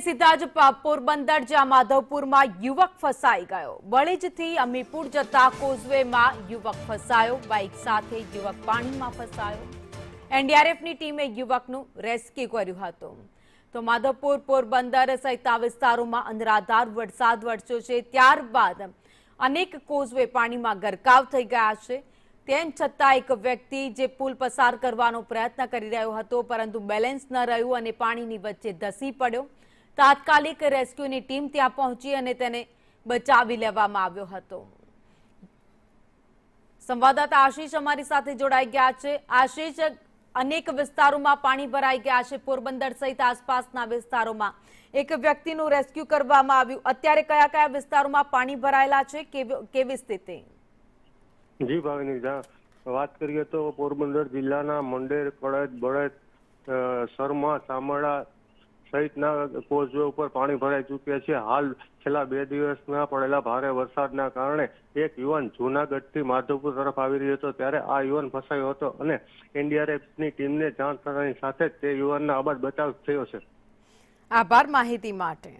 સીધા જ પોરબંદર જ્યાં માધવપુરમાં યુવક ફસાઈ ગયો। બળીજથી અમીપુર જતા કોઝવેમાં યુવક ફસાયો। બાઇક સાથે યુવક પાણીમાં ફસાયો। એનડીઆરએફની ટીમે યુવકનું રેસ્ક્યુ કર્યું હતું। તો માધવપુર પોરબંદર સહિતના વિસ્તારોમાં અનરાધાર વરસાદ વરસ્યો છે। ત્યારબાદ અનેક કોઝવે પાણીમાં ગરકાવ થઈ ગયા છે। તેમ છતાં એક વ્યક્તિ જે પુલ પસાર કરવાનો પ્રયત્ન કરી રહ્યો હતો, પરંતુ બેલેન્સ ન રહ્યું અને પાણીની વચ્ચે ધસી પડ્યો। તાત્કાલિક રેસ્ક્યુની ટીમ ત્યાં પહોંચી અને તેને બચાવી લેવામાં આવ્યો હતો। સંવાદદાતા આશીષ અમારી સાથે જોડાઈ ગયા છે। આશીષ, અનેક વિસ્તારોમાં પાણી ભરાઈ ગયા છે। પોરબંદર સહિત આસપાસના વિસ્તારોમાં એક વ્યક્તિનું રેસ્ક્યુ કરવામાં આવ્યું। અત્યારે કયા કયા વિસ્તારોમાં પાણી ભરાયેલા છે, કેવી સ્થિતિ? જી ભાવિની, વાત કરીએ તો પોરબંદર જિલ્લાના મંડેર, કળેજ, બળેજ, સરમા, ચામડા સહિતના કોઝવે ઉપર પાણી ભરાઈ ચૂક્યા છે। હાલ છેલ્લા 2 દિવસના પડેલા ભારે વરસાદના કારણે એક યુવાન જૂનાગઢથી માધવપુર તરફ આવી રહ્યો હતો, ત્યારે આ યુવાન ફસાયો હતો અને એનડીઆરએફની ટીમને જાણ થતાની સાથે જ તે યુવાનનો આબાદ બચાવ થયો છે। આભાર માહિતી માટે।